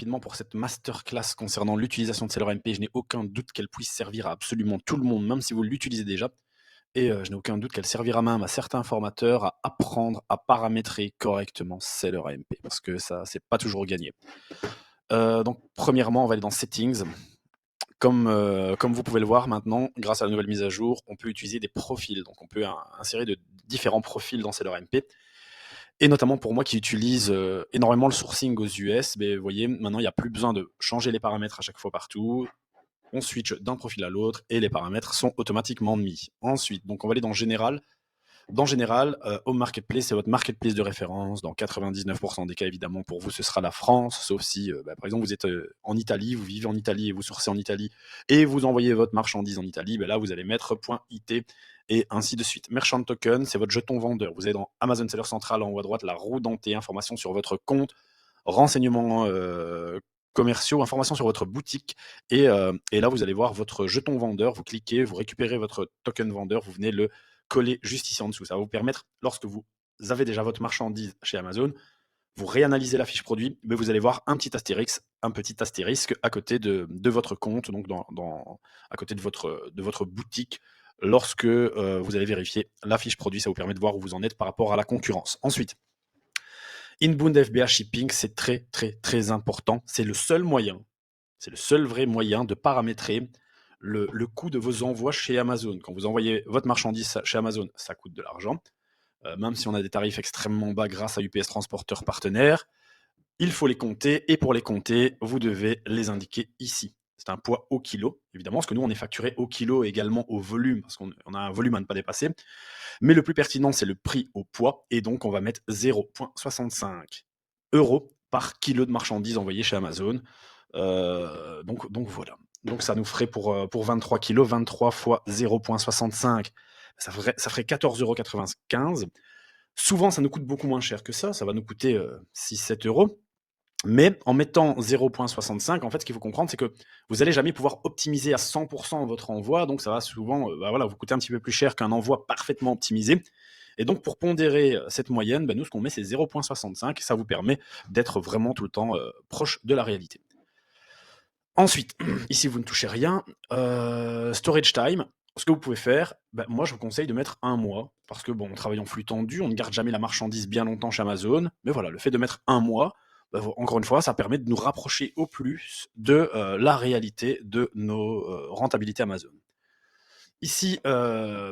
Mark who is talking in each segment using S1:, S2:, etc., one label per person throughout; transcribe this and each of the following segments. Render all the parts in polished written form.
S1: rapidement pour cette masterclass concernant l'utilisation de SellerMP. Je n'ai aucun doute qu'elle puisse servir à absolument tout le monde, même si vous l'utilisez déjà. Et je n'ai aucun doute qu'elle servira même à certains formateurs à apprendre à paramétrer correctement SellerMP, parce que ça, c'est pas toujours gagné. Donc premièrement, on va aller dans Settings. Comme vous pouvez le voir maintenant, grâce à la nouvelle mise à jour, on peut utiliser des profils. Donc on peut insérer de différents profils dans SellerMP. Et notamment pour moi qui utilise énormément le sourcing aux US, vous voyez, maintenant il n'y a plus besoin de changer les paramètres à chaque fois partout. On switch d'un profil à l'autre et les paramètres sont automatiquement mis. Ensuite, donc on va aller dans Général. Dans Général, Home Marketplace, c'est votre marketplace de référence. Dans 99% des cas, évidemment, pour vous, ce sera la France, sauf si, par exemple, vous êtes en Italie, vous vivez en Italie et vous sourcez en Italie et vous envoyez votre marchandise en Italie, là, vous allez mettre .it et ainsi de suite. Merchant Token, c'est votre jeton vendeur. Vous êtes dans Amazon Seller Central en haut à droite, la roue dentée, information sur votre compte, renseignements commerciaux, informations sur votre boutique et là, vous allez voir votre jeton vendeur. Vous cliquez, vous récupérez votre token vendeur, vous venez le coller juste ici en dessous. Ça va vous permettre, lorsque vous avez déjà votre marchandise chez Amazon, vous réanalysez la fiche produit, mais vous allez voir un petit astérisque à côté de votre compte, donc à côté de votre boutique, lorsque vous allez vérifier la fiche produit. Ça vous permet de voir où vous en êtes par rapport à la concurrence. Ensuite, Inbound FBA Shipping, c'est très très très important. C'est le seul vrai moyen de paramétrer le coût de vos envois chez Amazon. Quand vous envoyez votre marchandise chez Amazon, ça coûte de l'argent. Même si on a des tarifs extrêmement bas grâce à UPS Transporteur partenaire, il faut les compter et pour les compter, vous devez les indiquer ici. C'est un poids au kilo, évidemment, parce que nous, on est facturé au kilo et également au volume, parce qu'on a un volume à ne pas dépasser. Mais le plus pertinent, c'est le prix au poids, et donc on va mettre 0,65 € par kilo de marchandises envoyées chez Amazon. Donc voilà. Donc ça nous ferait pour 23 kilos, 23 fois 0,65, ça ferait 14,95 €. Souvent, ça nous coûte beaucoup moins cher que ça va nous coûter 6-7 €. Mais en mettant 0,65, en fait, ce qu'il faut comprendre, c'est que vous n'allez jamais pouvoir optimiser à 100% votre envoi, donc ça va souvent voilà, vous coûter un petit peu plus cher qu'un envoi parfaitement optimisé. Et donc, pour pondérer cette moyenne, nous, ce qu'on met, c'est 0,65, et ça vous permet d'être vraiment tout le temps proche de la réalité. Ensuite, ici, vous ne touchez rien. Storage time, ce que vous pouvez faire, moi, je vous conseille de mettre 1 mois, parce que, bon, on travaille en flux tendu, on ne garde jamais la marchandise bien longtemps chez Amazon, mais voilà, le fait de mettre 1 mois, encore une fois, ça permet de nous rapprocher au plus de la réalité de nos rentabilités Amazon. Ici,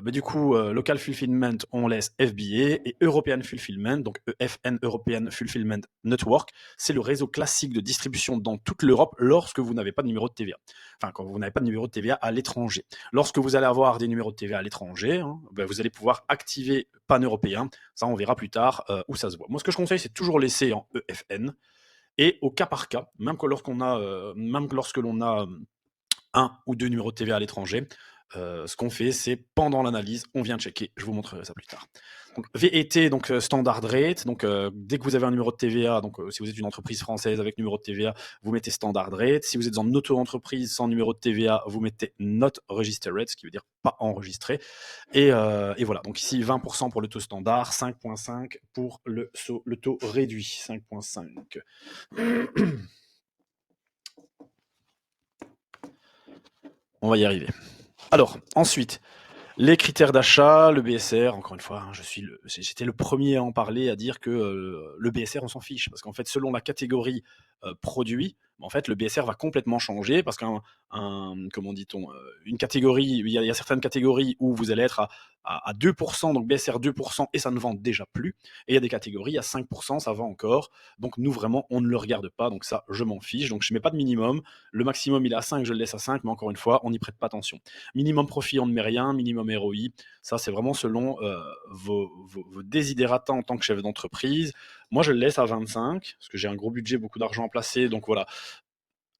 S1: du coup, Local Fulfillment, on laisse FBA, et European Fulfillment, donc EFN, European Fulfillment Network, c'est le réseau classique de distribution dans toute l'Europe lorsque vous n'avez pas de numéro de TVA. Enfin, quand vous n'avez pas de numéro de TVA à l'étranger. Lorsque vous allez avoir des numéros de TVA à l'étranger, vous allez pouvoir activer pan-européen. Ça, on verra plus tard où ça se voit. Moi, ce que je conseille, c'est toujours laisser en EFN, et au cas par cas, même lorsque l'on a un ou deux numéros de TVA à l'étranger, ce qu'on fait, c'est pendant l'analyse, on vient checker. Je vous montrerai ça plus tard. Donc, VET, donc standard rate. Donc, dès que vous avez un numéro de TVA, donc si vous êtes une entreprise française avec numéro de TVA, vous mettez standard rate. Si vous êtes en auto-entreprise sans numéro de TVA, vous mettez not registered, ce qui veut dire pas enregistré. Et voilà. Donc ici, 20% pour le taux standard, 5,5 pour le taux réduit. 5,5. On va y arriver. Alors, ensuite, les critères d'achat, le BSR, encore une fois, j'étais le premier à en parler, à dire que le BSR, on s'en fiche, parce qu'en fait, selon la catégorie produit, en fait, le BSR va complètement changer, parce comment dit-on, une catégorie, il y a certaines catégories où vous allez être à 2%, donc BSR 2%, et ça ne vend déjà plus, et il y a des catégories à 5%, ça vend encore, donc nous, vraiment, on ne le regarde pas, donc ça, je m'en fiche, donc je ne mets pas de minimum, le maximum, il est à 5, je le laisse à 5, mais encore une fois, on n'y prête pas attention. Minimum profit, on ne met rien, minimum ROI, ça, c'est vraiment selon vos désidérata en tant que chef d'entreprise. Moi, je le laisse à 25, parce que j'ai un gros budget, beaucoup d'argent à placer, donc voilà.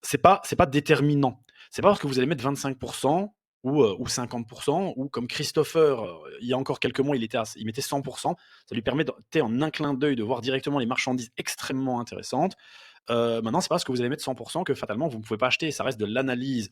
S1: C'est pas déterminant. C'est pas parce que vous allez mettre 25% ou 50%, ou comme Christopher, il y a encore quelques mois, il mettait 100%. Ça lui permet en un clin d'œil de voir directement les marchandises extrêmement intéressantes. Maintenant, c'est pas parce que vous allez mettre 100% que fatalement vous ne pouvez pas acheter. Ça reste de l'analyse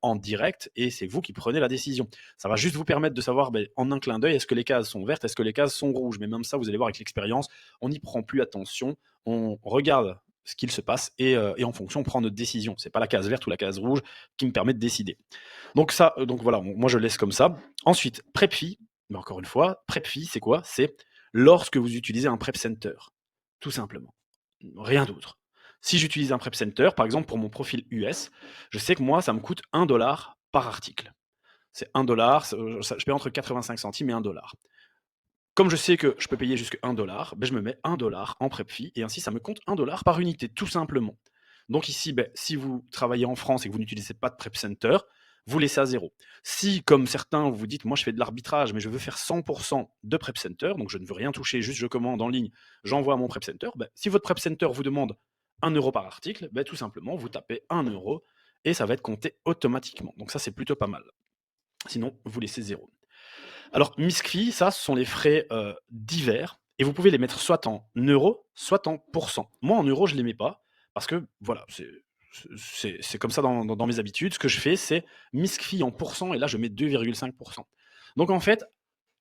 S1: en direct, et c'est vous qui prenez la décision. Ça va juste vous permettre de savoir en un clin d'œil, est-ce que les cases sont vertes, est-ce que les cases sont rouges. Mais même ça, vous allez voir avec l'expérience, on n'y prend plus attention. On regarde ce qu'il se passe et en fonction, on prend notre décision. C'est pas la case verte ou la case rouge qui me permet de décider. Donc ça, donc voilà, moi je laisse comme ça. Ensuite, prep fee, mais encore une fois, prep fee, c'est quoi? C'est lorsque vous utilisez un prep center, tout simplement. Rien d'autre. Si j'utilise un prep center, par exemple pour mon profil US, je sais que moi, ça me coûte 1 $ par article. C'est 1 $, je paye entre 85 centimes et 1 $. Comme je sais que je peux payer jusqu'à 1 $, ben je me mets 1 $ en prep fee et ainsi ça me compte 1 $ par unité, tout simplement. Donc ici, ben, si vous travaillez en France et que vous n'utilisez pas de prep center, vous laissez à zéro. Si, comme certains, vous dites, moi je fais de l'arbitrage, mais je veux faire 100% de prep center, donc je ne veux rien toucher, juste je commande en ligne, j'envoie à mon prep center, ben, si votre prep center vous demande 1 € par article, ben, tout simplement, vous tapez 1 € et ça va être compté automatiquement. Donc ça, c'est plutôt pas mal. Sinon, vous laissez zéro. Alors, MISCFI, ça, ce sont les frais divers et vous pouvez les mettre soit en euros, soit en pourcents. Moi, en euros, je ne les mets pas parce que, voilà, c'est comme ça dans mes habitudes. Ce que je fais, c'est MISCFI en pourcents et là, je mets 2,5%. Donc, en fait,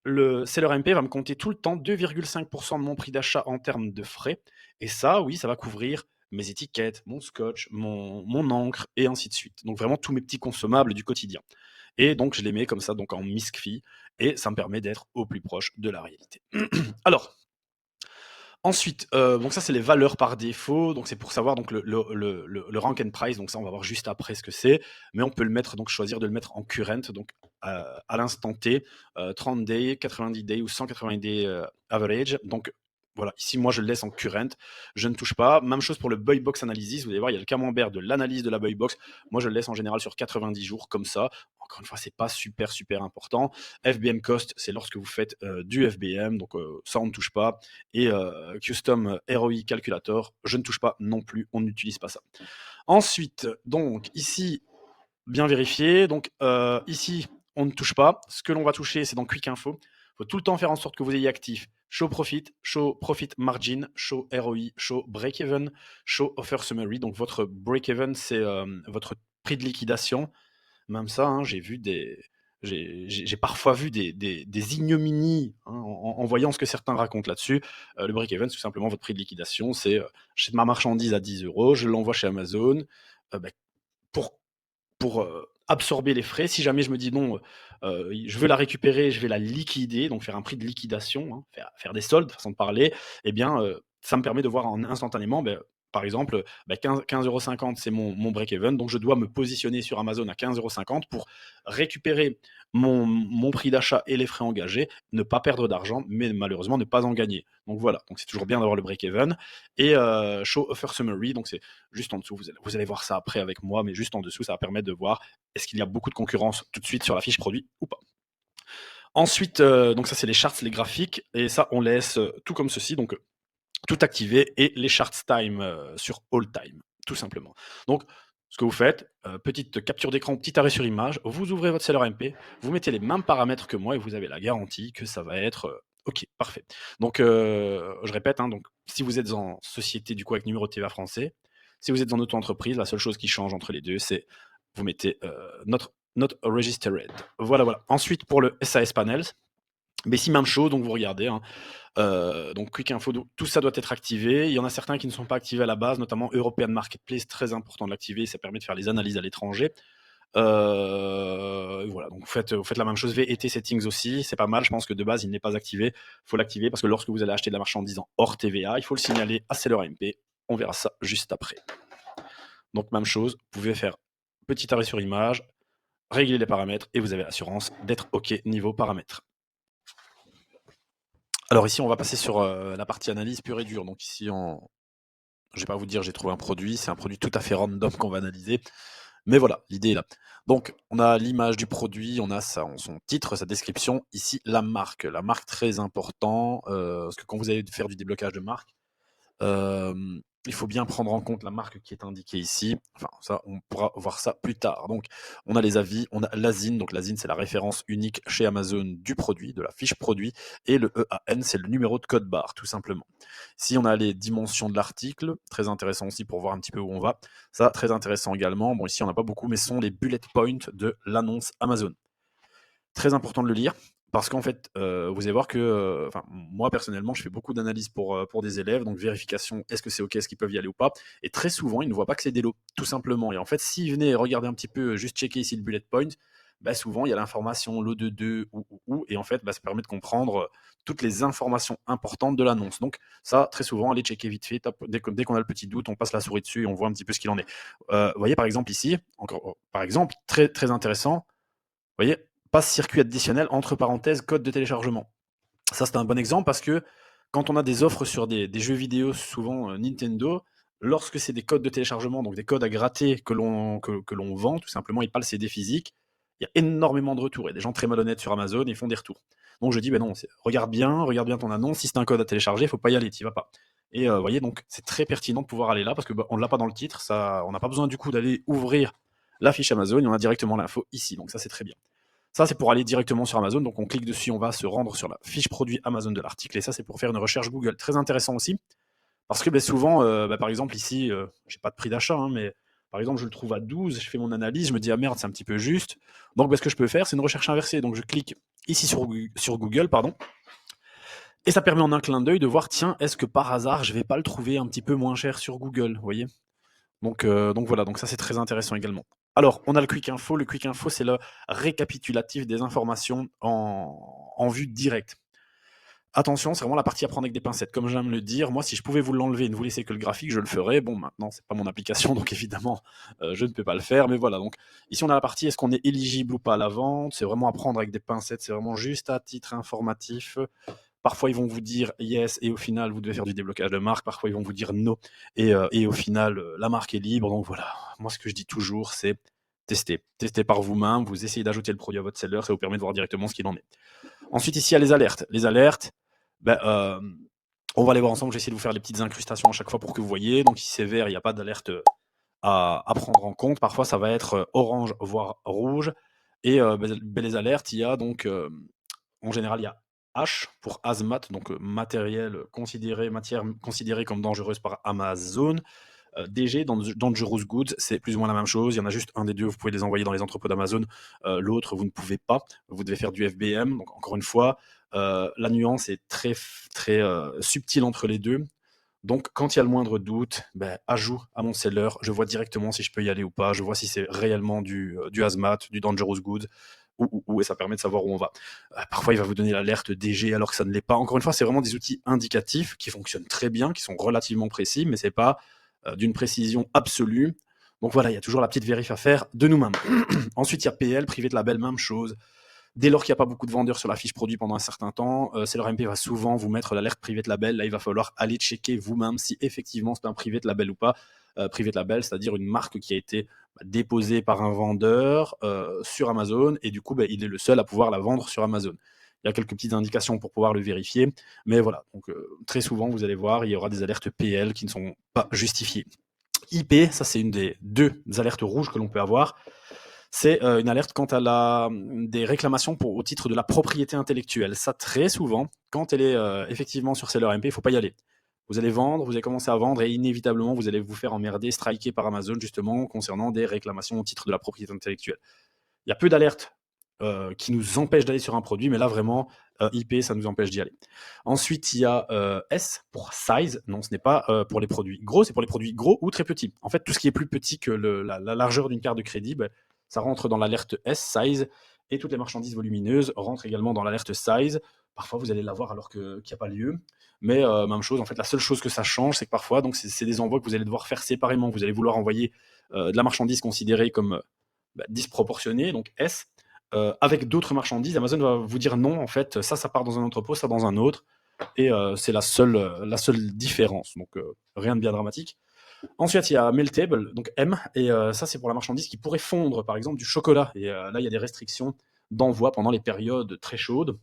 S1: le seller MP va me compter tout le temps 2,5% de mon prix d'achat en termes de frais. Et ça, oui, ça va couvrir mes étiquettes, mon scotch, mon encre et ainsi de suite. Donc, vraiment tous mes petits consommables du quotidien. Et donc, je les mets comme ça, donc en MISCFI, et ça me permet d'être au plus proche de la réalité. Alors, ensuite, donc ça, c'est les valeurs par défaut. Donc, c'est pour savoir donc le rank and price. Donc, ça, on va voir juste après ce que c'est. Mais on peut le mettre, donc choisir de le mettre en current, donc à l'instant T, 30 days, 90 days ou 180 days average. Donc, voilà, ici, moi, je le laisse en current. Je ne touche pas. Même chose pour le buy box analysis. Vous allez voir, il y a le camembert de l'analyse de la buy box. Moi, je le laisse en général sur 90 jours, comme ça. Encore une fois, c'est pas super, super important. FBM cost, c'est lorsque vous faites du FBM. Donc, ça, on ne touche pas. Et Custom ROI Calculator, je ne touche pas non plus. On n'utilise pas ça. Ensuite, donc, ici, bien vérifié. Donc, ici, on ne touche pas. Ce que l'on va toucher, c'est dans Quick Info. Il faut tout le temps faire en sorte que vous ayez actif Show Profit Margin, Show ROI, Show Break-Even, Show Offer Summary. Donc, votre Break-Even, c'est votre prix de liquidation. Même ça, hein, j'ai parfois vu des ignominies hein, en voyant ce que certains racontent là-dessus. Le break-even, c'est tout simplement votre prix de liquidation. C'est j'achète ma marchandise à 10 €, je l'envoie chez Amazon. Ben, pour absorber les frais. Si jamais je me dis non, je veux la récupérer, je vais la liquider, donc faire un prix de liquidation, hein, faire des soldes, façon de parler, eh bien, ça me permet de voir instantanément, par exemple, 15,50 € c'est mon break-even, donc je dois me positionner sur Amazon à 15,50 € pour récupérer mon prix d'achat et les frais engagés, ne pas perdre d'argent, mais malheureusement ne pas en gagner. Donc voilà, donc c'est toujours bien d'avoir le break-even. Et Show Offer Summary, donc c'est juste en dessous, vous allez voir ça après avec moi, mais juste en dessous, ça va permettre de voir est-ce qu'il y a beaucoup de concurrence tout de suite sur la fiche produit ou pas. Ensuite, donc ça c'est les charts, les graphiques, et ça on laisse tout comme ceci, donc tout activé et les charts time sur all time, tout simplement. Donc ce que vous faites, petite capture d'écran, petit arrêt sur image, vous ouvrez votre seller MP, vous mettez les mêmes paramètres que moi et vous avez la garantie que ça va être OK, parfait. Donc je répète, hein, donc si vous êtes en société du coup avec numéro de TVA français, si vous êtes en auto-entreprise, la seule chose qui change entre les deux, c'est vous mettez not registered. Voilà, voilà. Ensuite, pour le SAS Panels, mais si même chose, donc vous regardez, hein, donc Quick Info, tout ça doit être activé. Il y en a certains qui ne sont pas activés à la base, notamment European Marketplace, très important de l'activer, ça permet de faire les analyses à l'étranger. Voilà, donc vous faites la même chose. VET Settings aussi, c'est pas mal. Je pense que de base, il n'est pas activé. Il faut l'activer parce que lorsque vous allez acheter de la marchandise en hors TVA, il faut le signaler à Seller MP. On verra ça juste après. Donc même chose, vous pouvez faire petit arrêt sur image, régler les paramètres et vous avez l'assurance d'être OK niveau paramètres. Alors ici, on va passer sur la partie analyse pure et dure. Donc ici, je vais pas vous dire j'ai trouvé un produit, c'est un produit tout à fait random qu'on va analyser. Mais voilà, l'idée est là. Donc on a l'image du produit, on a son titre, sa description. Ici, la marque. La marque très important, parce que quand vous allez faire du déblocage de marque, il faut bien prendre en compte la marque qui est indiquée ici. Enfin, ça, on pourra voir ça plus tard. Donc, on a les avis, on a l'ASIN. Donc, l'ASIN, c'est la référence unique chez Amazon du produit, de la fiche produit. Et le EAN, c'est le numéro de code barre, tout simplement. Si on a les dimensions de l'article, très intéressant aussi pour voir un petit peu où on va. Ça, très intéressant également. Bon, ici, on n'a pas beaucoup, mais ce sont les bullet points de l'annonce Amazon. Très important de le lire. Parce qu'en fait, vous allez voir que, enfin, moi personnellement, je fais beaucoup d'analyses pour des élèves, donc vérification, est-ce que c'est OK, est-ce qu'ils peuvent y aller ou pas? Et très souvent, ils ne voient pas que c'est des lots, tout simplement. Et en fait, s'ils venaient regarder un petit peu, juste checker ici le bullet point, bah, souvent, il y a l'information lot de 2 ou et en fait, bah, ça permet de comprendre, toutes les informations importantes de l'annonce. Donc ça, très souvent, allez checker vite fait, top, dès qu'on a le petit doute, on passe la souris dessus et on voit un petit peu ce qu'il en est. Vous voyez, par exemple, ici, encore par exemple, très, très intéressant, vous voyez, passe circuit additionnel entre parenthèses code de téléchargement. Ça, c'est un bon exemple parce que quand on a des offres sur des jeux vidéo, souvent Nintendo, lorsque c'est des codes de téléchargement, donc des codes à gratter que l'on vend, tout simplement, et pas le CD physique, il y a énormément de retours. Il y a des gens très malhonnêtes sur Amazon, ils font des retours. Donc je dis, ben non, regarde bien ton annonce. Si c'est un code à télécharger, il faut pas y aller, tu vas pas. Et vous voyez, donc c'est très pertinent de pouvoir aller là parce que on ne l'a pas dans le titre, ça, on n'a pas besoin du coup d'aller ouvrir la fiche Amazon, on a directement l'info ici. Donc ça, c'est très bien. Ça, c'est pour aller directement sur Amazon. Donc, on clique dessus, on va se rendre sur la fiche produit Amazon de l'article. Et ça, c'est pour faire une recherche Google. Très intéressant aussi. Parce que souvent, par exemple, ici, j'ai pas de prix d'achat, hein, mais par exemple, je le trouve à 12, je fais mon analyse, je me dis, ah merde, c'est un petit peu juste. Donc, ce que je peux faire, c'est une recherche inversée. Donc, je clique ici sur Google, pardon. Et ça permet en un clin d'œil de voir, tiens, est-ce que par hasard, je vais pas le trouver un petit peu moins cher sur Google, vous voyez? Donc voilà, donc ça c'est très intéressant également. Alors, on a le Quick Info. Le Quick Info, c'est le récapitulatif des informations en vue directe. Attention, c'est vraiment la partie à prendre avec des pincettes. Comme j'aime le dire, moi, si je pouvais vous l'enlever et ne vous laisser que le graphique, je le ferais. Bon, maintenant, c'est pas mon application, donc évidemment, je ne peux pas le faire. Mais voilà, donc ici, on a la partie est-ce qu'on est éligible ou pas à la vente. C'est vraiment à prendre avec des pincettes. C'est vraiment juste à titre informatif. Parfois, ils vont vous dire yes et au final, vous devez faire du déblocage de marque. Parfois, ils vont vous dire no et au final, la marque est libre. Donc voilà, moi, ce que je dis toujours, c'est tester. Tester par vous-même. Vous essayez d'ajouter le produit à votre seller. Ça vous permet de voir directement ce qu'il en est. Ensuite, ici, il y a les alertes. Les alertes, ben, on va les voir ensemble. J'essaie de vous faire les petites incrustations à chaque fois pour que vous voyez. Donc, si c'est vert, il n'y a pas d'alerte à prendre en compte. Parfois, ça va être orange, voire rouge. Et les alertes, il y a donc en général, il y a H pour hazmat, donc matière considérée comme dangereuse par Amazon. DG, Dangerous Goods, c'est plus ou moins la même chose. Il y en a juste un des deux, vous pouvez les envoyer dans les entrepôts d'Amazon. L'autre, vous ne pouvez pas. Vous devez faire du FBM. Donc, encore une fois, la nuance est très, très subtile entre les deux. Donc, quand il y a le moindre doute, ajout à mon seller, je vois directement si je peux y aller ou pas, je vois si c'est réellement du hazmat, du dangerous goods, et ça permet de savoir où on va. Parfois, il va vous donner l'alerte DG alors que ça ne l'est pas. Encore une fois, c'est vraiment des outils indicatifs qui fonctionnent très bien, qui sont relativement précis, mais c'est pas d'une précision absolue. Donc voilà, il y a toujours la petite vérif à faire de nous-mêmes. Ensuite, il y a PL, privé de label, même chose. Dès lors qu'il n'y a pas beaucoup de vendeurs sur la fiche produit pendant un certain temps, SellerMP va souvent vous mettre l'alerte privé de label. Là, il va falloir aller checker vous-même si effectivement c'est un privé de label ou pas. Privé de label, c'est-à-dire une marque qui a été déposée par un vendeur sur Amazon et du coup, il est le seul à pouvoir la vendre sur Amazon. Il y a quelques petites indications pour pouvoir le vérifier, mais voilà. Donc très souvent, vous allez voir, il y aura des alertes PL qui ne sont pas justifiées. IP, ça c'est une des deux alertes rouges que l'on peut avoir. C'est une alerte quant à des réclamations au titre de la propriété intellectuelle. Ça, très souvent, quand elle est effectivement sur SellerMP, il ne faut pas y aller. Vous allez vendre, vous allez commencer à vendre et inévitablement, vous allez vous faire emmerder, striker par Amazon justement concernant des réclamations au titre de la propriété intellectuelle. Il y a peu d'alertes qui nous empêchent d'aller sur un produit, mais là vraiment, IP, ça nous empêche d'y aller. Ensuite, il y a S pour size. Non, ce n'est pas pour les produits gros, c'est pour les produits gros ou très petits. En fait, tout ce qui est plus petit que la largeur d'une carte de crédit, ça rentre dans l'alerte S, size, et toutes les marchandises volumineuses rentrent également dans l'alerte size. Parfois, vous allez l'avoir alors qu'il n'y a pas lieu. Mais même chose, en fait, la seule chose que ça change, c'est que parfois, donc c'est des envois que vous allez devoir faire séparément. Vous allez vouloir envoyer de la marchandise considérée comme disproportionnée, donc S, avec d'autres marchandises. Amazon va vous dire non, en fait, ça part dans un entrepôt, ça dans un autre. Et c'est la seule différence. Donc, rien de bien dramatique. Ensuite, il y a Meltable, donc M, et ça, c'est pour la marchandise qui pourrait fondre, par exemple, du chocolat. Et là, il y a des restrictions d'envoi pendant les périodes très chaudes.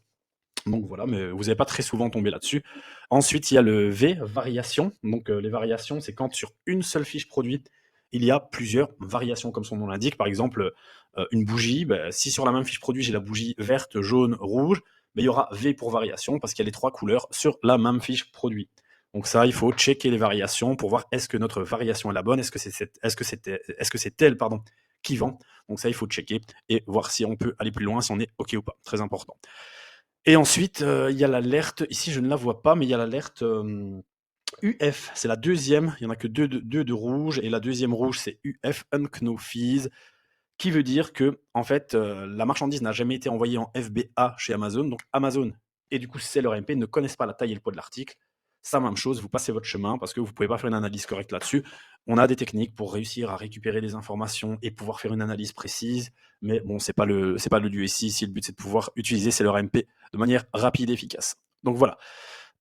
S1: Donc voilà, mais vous n'allez pas très souvent tomber là-dessus. Ensuite, il y a le V, variation. Donc les variations, c'est quand sur une seule fiche produit, il y a plusieurs variations, comme son nom l'indique. Par exemple, une bougie, si sur la même fiche produit, j'ai la bougie verte, jaune, rouge, il y aura V pour variation parce qu'il y a les trois couleurs sur la même fiche produit. Donc ça, il faut checker les variations pour voir est-ce que notre variation est la bonne, est-ce que c'est elle qui vend. Donc ça, il faut checker et voir si on peut aller plus loin, si on est OK ou pas. Très important. Et ensuite, il y a l'alerte, ici je ne la vois pas, mais il y a l'alerte UF, c'est la deuxième, il n'y en a que deux de rouge, et la deuxième rouge c'est UF, Unknown Fees, qui veut dire que en fait, la marchandise n'a jamais été envoyée en FBA chez Amazon, donc Amazon et du coup Seller MP ne connaissent pas la taille et le poids de l'article. Ça, même chose, vous passez votre chemin parce que vous ne pouvez pas faire une analyse correcte là-dessus. On a des techniques pour réussir à récupérer des informations et pouvoir faire une analyse précise, mais bon, c'est pas le lieu ici. Si le but c'est de pouvoir utiliser Seller MP de manière rapide et efficace. Donc voilà.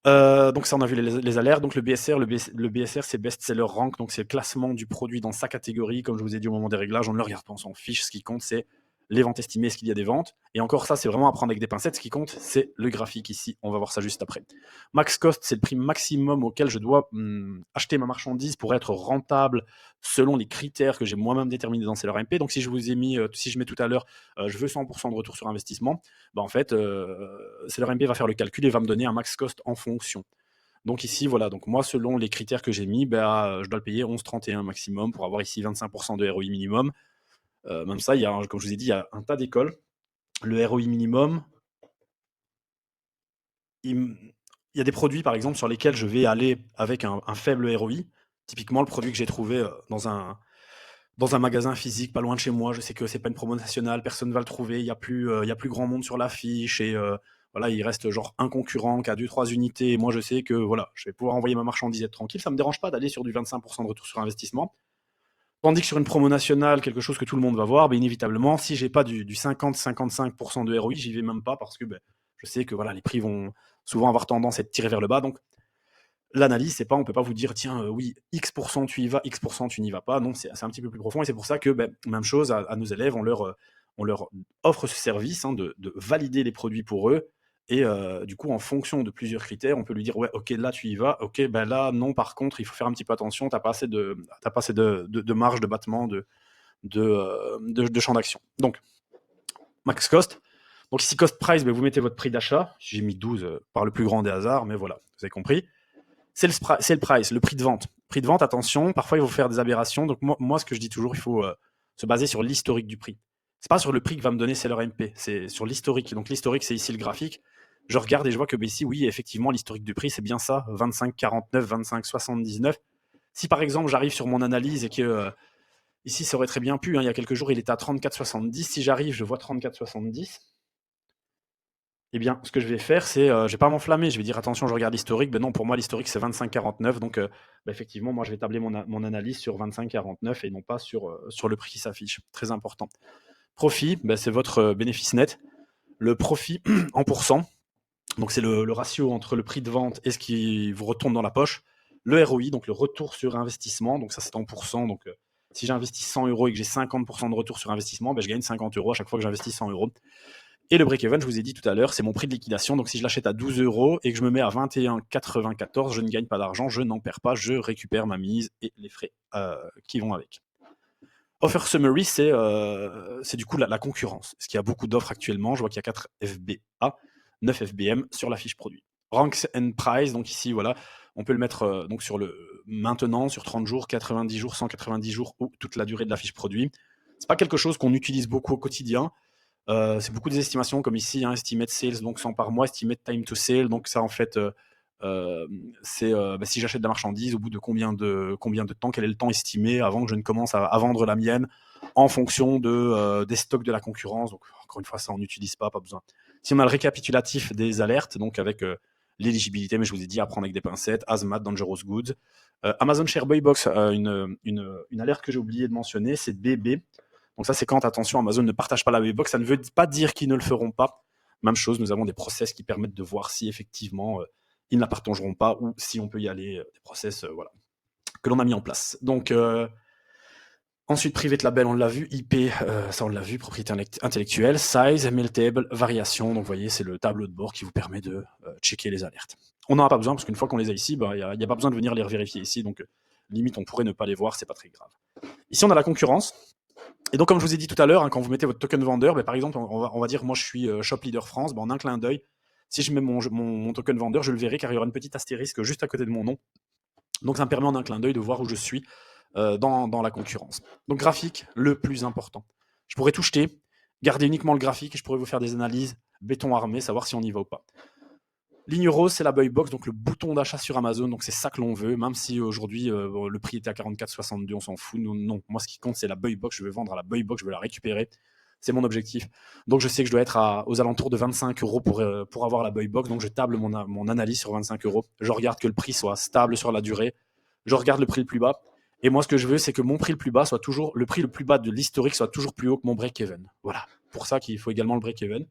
S1: Donc ça, on a vu les alertes. Donc le BSR, le BSR, c'est Best Seller Rank, donc c'est le classement du produit dans sa catégorie. Comme je vous ai dit au moment des réglages, on ne le regarde pas, on s'en fiche. Ce qui compte, c'est les ventes estimées, est-ce qu'il y a des ventes. Et encore ça, c'est vraiment à prendre avec des pincettes. Ce qui compte, c'est le graphique ici. On va voir ça juste après. Max cost, c'est le prix maximum auquel je dois acheter ma marchandise pour être rentable selon les critères que j'ai moi-même déterminés dans Seller MP. Donc si je vous ai mis, si je mets tout à l'heure, je veux 100% de retour sur investissement, bah en fait, Seller MP va faire le calcul et va me donner un max cost en fonction. Donc ici, voilà, donc moi, selon les critères que j'ai mis, bah, je dois le payer 11,31 maximum pour avoir ici 25% de ROI minimum. Même ça, comme je vous ai dit, il y a un tas d'écoles. Le ROI minimum, il y a des produits, par exemple, sur lesquels je vais aller avec un faible ROI. Typiquement, le produit que j'ai trouvé dans un magasin physique pas loin de chez moi, je sais que c'est pas une promo nationale, personne ne va le trouver, il y a plus grand monde sur l'affiche et voilà, il reste genre un concurrent qui a 2-3 unités et moi je sais que voilà, je vais pouvoir envoyer ma marchandise et être tranquille, ça me dérange pas d'aller sur du 25% de retour sur investissement. Tandis que sur une promo nationale, quelque chose que tout le monde va voir, ben inévitablement, si j'ai pas du 50-55% de ROI, j'y vais même pas parce que ben, je sais que voilà, les prix vont souvent avoir tendance à être tirés vers le bas. Donc l'analyse, c'est pas, on peut pas vous dire, tiens, oui, X% tu y vas, X% tu n'y vas pas. Non, c'est un petit peu plus profond et c'est pour ça que, ben, même chose à nos élèves, on leur offre ce service de valider les produits pour eux. Et du coup, en fonction de plusieurs critères, on peut lui dire, ouais, ok, là tu y vas, ok, ben là, non, par contre, il faut faire un petit peu attention, t'as pas assez de marge de battement, de champ d'action. Donc, max cost. Donc ici, cost price, ben, vous mettez votre prix d'achat. J'ai mis 12 par le plus grand des hasards, mais voilà, vous avez compris. C'est le price, le prix de vente. Prix de vente, attention, parfois il faut faire des aberrations. Donc moi ce que je dis toujours, il faut se baser sur l'historique du prix. C'est pas sur le prix que va me donner Seller MP, c'est sur l'historique. Donc l'historique, c'est ici le graphique. Je regarde et je vois que ici, oui, effectivement, l'historique du prix, c'est bien ça, 25,49, 25,79. Si par exemple j'arrive sur mon analyse et que ici ça aurait très bien pu, il y a quelques jours il était à 34,70, si j'arrive, je vois 34,70. Eh bien, ce que je vais faire, c'est, je vais pas m'enflammer, je vais dire: «Attention, je regarde l'historique». Ben non, pour moi, l'historique, c'est 25,49, donc bah, effectivement, moi, je vais tabler mon analyse sur 25,49 et non pas sur le prix qui s'affiche. Très important. Profit, bah, c'est votre, bénéfice net. Le profit en pourcent, donc c'est le ratio entre le prix de vente et ce qui vous retourne dans la poche. Le ROI, donc le retour sur investissement, donc ça, c'est en pourcent, donc si j'investis 100 € et que j'ai 50% de retour sur investissement, bah, je gagne 50 € à chaque fois que j'investis 100 €. Et le break-even, je vous ai dit tout à l'heure, c'est mon prix de liquidation. Donc si je l'achète à 12 € et que je me mets à 21,94, je ne gagne pas d'argent, je n'en perds pas, je récupère ma mise et les frais qui vont avec. Offer Summary, c'est du coup la concurrence. Parce qu'il y a beaucoup d'offres actuellement. Je vois qu'il y a 4 FBA, 9 FBM sur la fiche produit. Ranks and Price, donc ici, voilà, on peut le mettre donc sur le maintenant, sur 30 jours, 90 jours, 190 jours ou toute la durée de la fiche produit. C'est pas quelque chose qu'on utilise beaucoup au quotidien. C'est beaucoup des estimations comme ici, estimate sales, donc 100 par mois, estimate time to sale. Donc ça, en fait, c'est bah, si j'achète de la marchandise, au bout de combien de temps, quel est le temps estimé avant que je ne commence à vendre la mienne en fonction des stocks de la concurrence. Donc encore une fois, ça on n'utilise pas besoin. Si on a le récapitulatif des alertes, donc avec l'éligibilité, mais je vous ai dit à prendre avec des pincettes, Hazmat, Dangerous Goods. Amazon Share Buy Box, une alerte que j'ai oublié de mentionner, c'est BB. Donc ça, c'est quand, attention, Amazon ne partage pas la Waybox. Ça ne veut pas dire qu'ils ne le feront pas. Même chose, nous avons des process qui permettent de voir si effectivement ils ne la partageront pas ou si on peut y aller. Des process voilà, que l'on a mis en place. Donc ensuite, private label, on l'a vu. IP, ça on l'a vu. Propriété intellectuelle. Size, meltable, variation. Donc vous voyez, c'est le tableau de bord qui vous permet de checker les alertes. On n'en a pas besoin parce qu'une fois qu'on les a ici, il n'y a pas besoin de venir les vérifier ici. Donc limite, on pourrait ne pas les voir, c'est pas très grave. Ici, on a la concurrence. Et donc, comme je vous ai dit tout à l'heure, quand vous mettez votre token vendeur, par exemple, on va dire, moi, je suis Shop Leader France, en un clin d'œil, si je mets mon token vendeur, je le verrai car il y aura une petite astérisque juste à côté de mon nom. Donc, ça me permet en un clin d'œil de voir où je suis dans la concurrence. Donc, graphique, le plus important. Je pourrais tout jeter, Gardez uniquement le graphique et je pourrais vous faire des analyses béton armé, savoir si on y va ou pas. Ligne rose, c'est la buy box, donc le bouton d'achat sur Amazon, donc c'est ça que l'on veut, même si aujourd'hui le prix était à 44,62, on s'en fout. Non, moi ce qui compte c'est la buy box, je veux vendre à la buy box, je veux la récupérer, c'est mon objectif. Donc je sais que je dois être aux alentours de 25 euros pour avoir la buy box, donc je table mon analyse sur 25 euros. Je regarde que le prix soit stable sur la durée, je regarde le prix le plus bas, et moi ce que je veux c'est que mon prix le plus bas soit toujours, le prix le plus bas de l'historique soit toujours plus haut que mon break-even. Voilà, pour ça qu'il faut également le break-even.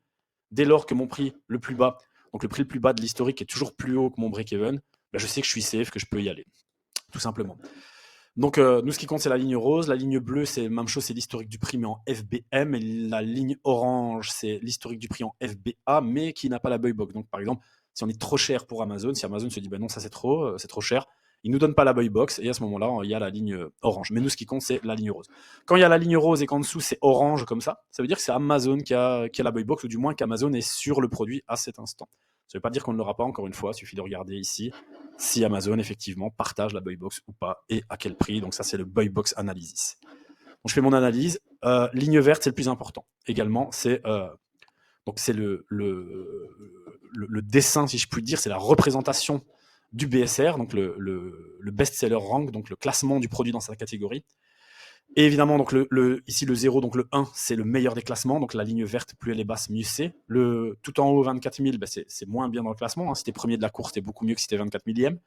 S1: Dès lors que mon prix le plus bas, donc le prix le plus bas de l'historique est toujours plus haut que mon break-even, ben je sais que je suis safe, que je peux y aller, tout simplement. Donc nous, ce qui compte, c'est la ligne rose. La ligne bleue, c'est la même chose, c'est l'historique du prix, mais en FBM. Et la ligne orange, c'est l'historique du prix en FBA, mais qui n'a pas la buy box. Donc par exemple, si on est trop cher pour Amazon, si Amazon se dit, ben non, ça c'est trop cher, il ne nous donne pas la buy box, et à ce moment-là, il y a la ligne orange. Mais nous, ce qui compte, c'est la ligne rose. Quand il y a la ligne rose et qu'en dessous, c'est orange comme ça veut dire que c'est Amazon qui a la buy box, ou du moins qu'Amazon est sur le produit à cet instant. Ça ne veut pas dire qu'on ne l'aura pas, encore une fois, il suffit de regarder ici si Amazon effectivement partage la buy box ou pas et à quel prix. Donc ça, c'est le buy box analysis. Donc je fais mon analyse. Ligne verte, c'est le plus important. Également, c'est le dessin, si je puis dire, c'est la représentation du BSR, donc le best seller rank, donc le classement du produit dans sa catégorie. Et évidemment, donc ici le 0, donc le 1, c'est le meilleur des classements. Donc la ligne verte, plus elle est basse, mieux c'est. Tout en haut, 24 000, ben c'est moins bien dans le classement. Hein. Si t'es premier de la course, t'es beaucoup mieux que si t'es 24 millième.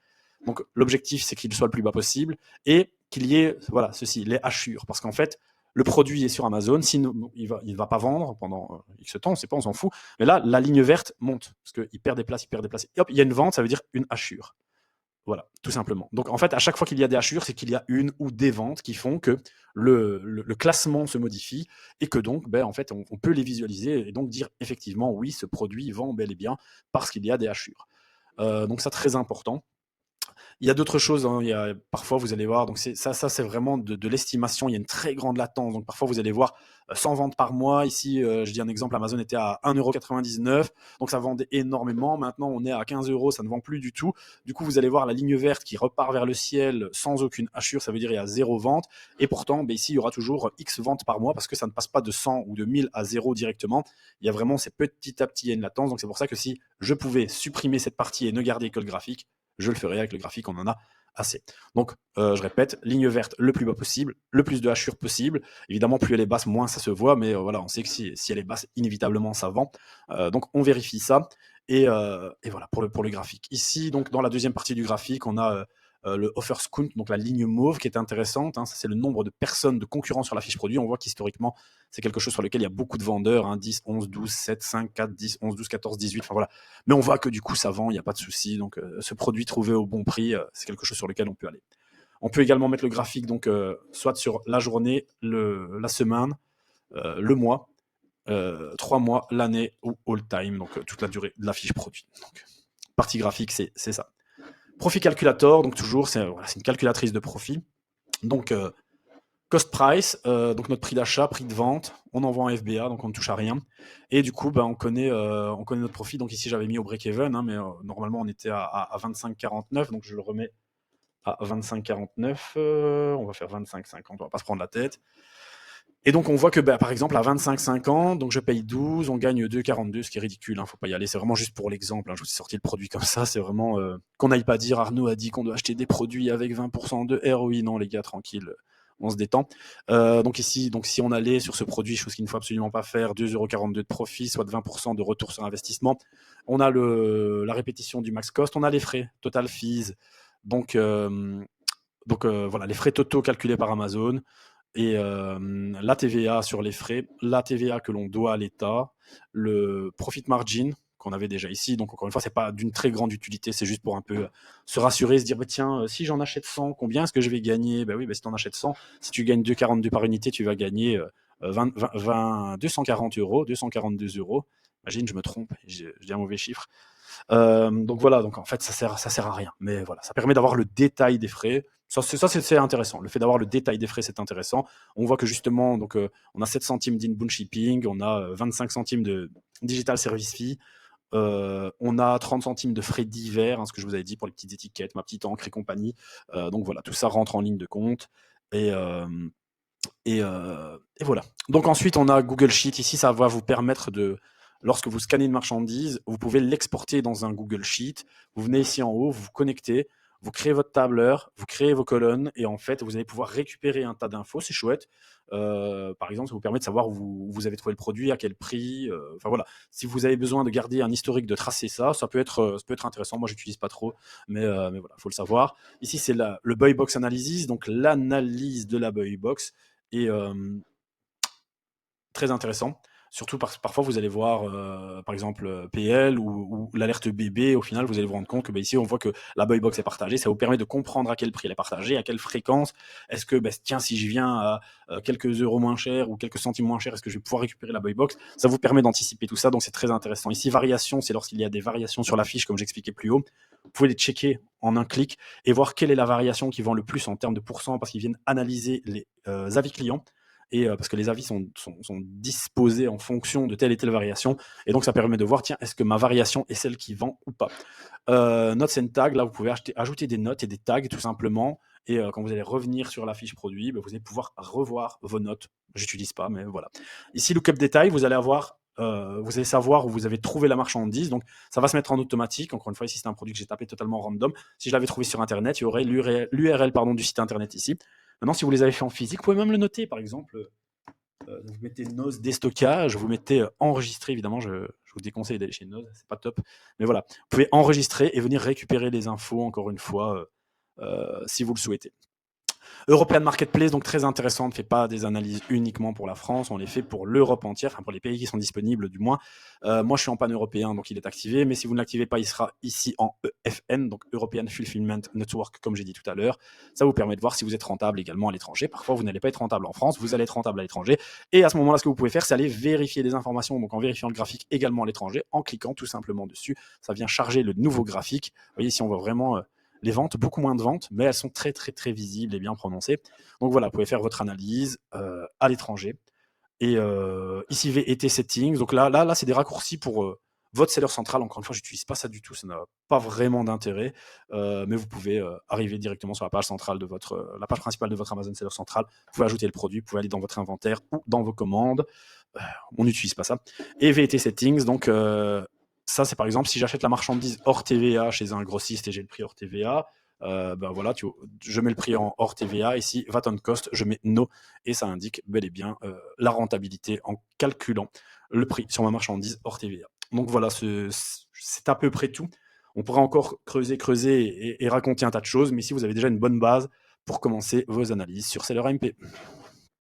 S1: Donc l'objectif, c'est qu'il soit le plus bas possible et qu'il y ait, voilà, les hachures. Parce qu'en fait, le produit est sur Amazon, sinon il va pas vendre pendant X temps, on sait pas, on s'en fout. Mais là, la ligne verte monte parce qu'il perd des places, Et hop, il y a une vente, ça veut dire une hachure. Voilà, tout simplement. Donc en fait, à chaque fois qu'il y a des hachures, c'est qu'il y a une ou des ventes qui font que le classement se modifie et que donc, en fait, on peut les visualiser et donc dire effectivement, oui, ce produit vend bel et bien parce qu'il y a des hachures. Donc ça, très important. Il y a d'autres choses, hein. Parfois, vous allez voir, donc ça c'est vraiment de l'estimation. Il y a une très grande latence. Donc parfois, vous allez voir 100 ventes par mois. Ici, je dis un exemple, Amazon était à 1,99 €. Donc ça vendait énormément. Maintenant, on est à 15 €, ça ne vend plus du tout. Du coup, vous allez voir la ligne verte qui repart vers le ciel sans aucune hachure. Ça veut dire qu'il y a 0 vente. Et pourtant, ici, il y aura toujours X ventes par mois parce que ça ne passe pas de 100 ou de 1000 à 0 directement. Il y a vraiment, c'est petit à petit, il y a une latence. Donc c'est pour ça que si je pouvais supprimer cette partie et ne garder que le graphique, je le ferai avec le graphique, on en a assez. Donc, je répète, ligne verte le plus bas possible, le plus de hachures possible. Évidemment, plus elle est basse, moins ça se voit, mais voilà, on sait que si elle est basse, inévitablement, ça vend. Donc, on vérifie ça. Et voilà, pour le graphique. Ici, donc, dans la deuxième partie du graphique, on a le offers count, donc la ligne mauve qui est intéressante. Hein, ça, c'est le nombre de personnes, de concurrents sur la fiche produit. On voit qu'historiquement, c'est quelque chose sur lequel il y a beaucoup de vendeurs, hein, 10, 11, 12, 7, 5, 4, 10, 11, 12, 14, 18, enfin voilà. Mais on voit que du coup, ça vend, il n'y a pas de souci. Donc, ce produit trouvé au bon prix, c'est quelque chose sur lequel on peut aller. On peut également mettre le graphique, donc, soit sur la journée, la semaine, le mois, 3 mois, l'année ou all time, donc toute la durée de la fiche produit. Donc, partie graphique, c'est ça. Profit calculator, donc toujours, c'est une calculatrice de profit. Donc, cost price, donc notre prix d'achat, prix de vente, on en vend en FBA, donc on ne touche à rien. Et du coup, on connaît notre profit. Donc ici, j'avais mis au break-even, hein, mais normalement, on était à 25,49, donc je le remets à 25,49. On va faire 25,50, on va pas se prendre la tête. Et donc, on voit que, par exemple, à 25,50, donc je paye 12, on gagne 2,42, ce qui est ridicule, hein, faut pas y aller. C'est vraiment juste pour l'exemple. Hein, je vous ai sorti le produit comme ça. C'est vraiment qu'on n'aille pas dire Arnaud a dit qu'on doit acheter des produits avec 20% de ROI. Non, les gars, tranquille, on se détend. Donc ici, si on allait sur ce produit, chose qu'il ne faut absolument pas faire, 2,42 € de profit, soit de 20% de retour sur investissement. On a la répétition du max cost, on a les frais, total fees. Donc voilà, les frais totaux calculés par Amazon. Et la TVA sur les frais, la TVA que l'on doit à l'État, le profit margin qu'on avait déjà ici. Donc encore une fois, c'est pas d'une très grande utilité, c'est juste pour un peu se rassurer, se dire tiens, si j'en achète 100, combien est-ce que je vais gagner? Oui, si tu en achètes 100, si tu gagnes 2,42 par unité, tu vas gagner 240 €, 242 €. Imagine, je me trompe, je dis un mauvais chiffre. Donc voilà, donc en fait ça sert à rien. Mais voilà, ça permet d'avoir le détail des frais. Ça c'est intéressant. Le fait d'avoir le détail des frais, c'est intéressant. On voit que justement, donc on a 7 centimes d'inbound shipping, on a 25 centimes de digital service fee, on a 30 centimes de frais divers, hein, ce que je vous avais dit pour les petites étiquettes, ma petite encre et compagnie. Donc voilà, tout ça rentre en ligne de compte. Et Et voilà. Donc ensuite, on a Google Sheet. Ici, ça va vous permettre de, lorsque vous scannez une marchandise, vous pouvez l'exporter dans un Google Sheet. Vous venez ici en haut, vous vous connectez, vous créez votre tableur, vous créez vos colonnes, et en fait, vous allez pouvoir récupérer un tas d'infos. C'est chouette. Par exemple, ça vous permet de savoir où vous avez trouvé le produit, à quel prix. Enfin voilà. Si vous avez besoin de garder un historique, de tracer ça, ça peut être intéressant. Moi, j'utilise pas trop, mais voilà, faut le savoir. Ici, c'est le Buy Box Analysis, donc l'analyse de la Buy Box. Et très intéressant. Surtout parce que parfois vous allez voir, par exemple, PL ou l'alerte bébé. Au final, vous allez vous rendre compte que ici, on voit que la buy box est partagée. Ça vous permet de comprendre à quel prix elle est partagée, à quelle fréquence. Est-ce que, tiens, si je viens à quelques euros moins cher ou quelques centimes moins cher, est-ce que je vais pouvoir récupérer la buy box? Ça vous permet d'anticiper tout ça, donc c'est très intéressant. Ici, variation, c'est lorsqu'il y a des variations sur la fiche, comme j'expliquais plus haut. Vous pouvez les checker en un clic et voir quelle est la variation qui vend le plus en termes de pourcent, parce qu'ils viennent analyser les avis clients. Et parce que les avis sont disposés en fonction de telle et telle variation. Et donc, ça permet de voir, tiens, est-ce que ma variation est celle qui vend ou pas. Notes and tags, là, vous pouvez ajouter des notes et des tags, tout simplement. Et quand vous allez revenir sur la fiche produit, vous allez pouvoir revoir vos notes. J'utilise pas, mais voilà. Ici, lookup détail, vous allez avoir... vous allez savoir où vous avez trouvé la marchandise, donc ça va se mettre en automatique. Encore une fois, ici c'est un produit que j'ai tapé totalement random. Si je l'avais trouvé sur internet, il y aurait l'URL du site internet ici. Maintenant, si vous les avez fait en physique, vous pouvez même le noter. Par exemple, vous mettez Noz déstockage, vous mettez enregistrer. Évidemment, je vous déconseille d'aller chez Noz, c'est pas top. Mais voilà, vous pouvez enregistrer et venir récupérer les infos, encore une fois, si vous le souhaitez. European Marketplace, donc très intéressant, ne fait pas des analyses uniquement pour la France, on les fait pour l'Europe entière, enfin pour les pays qui sont disponibles du moins. Moi je suis en pan-européen, donc il est activé, mais si vous ne l'activez pas, il sera ici en EFN, donc European Fulfillment Network, comme j'ai dit tout à l'heure. Ça vous permet de voir si vous êtes rentable également à l'étranger. Parfois vous n'allez pas être rentable en France, vous allez être rentable à l'étranger. Et à ce moment-là, ce que vous pouvez faire, c'est aller vérifier des informations, donc en vérifiant le graphique également à l'étranger, en cliquant tout simplement dessus. Ça vient charger le nouveau graphique. Vous voyez, ici on voit vraiment... les ventes, beaucoup moins de ventes, mais elles sont très très très visibles et bien prononcées. Donc voilà, vous pouvez faire votre analyse à l'étranger. Et ici VET Settings, donc là c'est des raccourcis pour votre seller central. Encore une fois, j'utilise pas ça du tout, ça n'a pas vraiment d'intérêt, mais vous pouvez arriver directement sur la page centrale de la page principale de votre Amazon Seller Central. Vous pouvez ajouter le produit, vous pouvez aller dans votre inventaire ou dans vos commandes. On n'utilise pas ça. Et VET Settings, donc ça c'est par exemple si j'achète la marchandise hors TVA chez un grossiste et j'ai le prix hors TVA. Voilà, je mets le prix en hors TVA. Ici, VAT on cost, je mets no et ça indique bel et bien la rentabilité en calculant le prix sur ma marchandise hors TVA. Donc voilà, c'est à peu près tout. On pourrait encore creuser et raconter un tas de choses, mais ici vous avez déjà une bonne base pour commencer vos analyses sur Seller MP.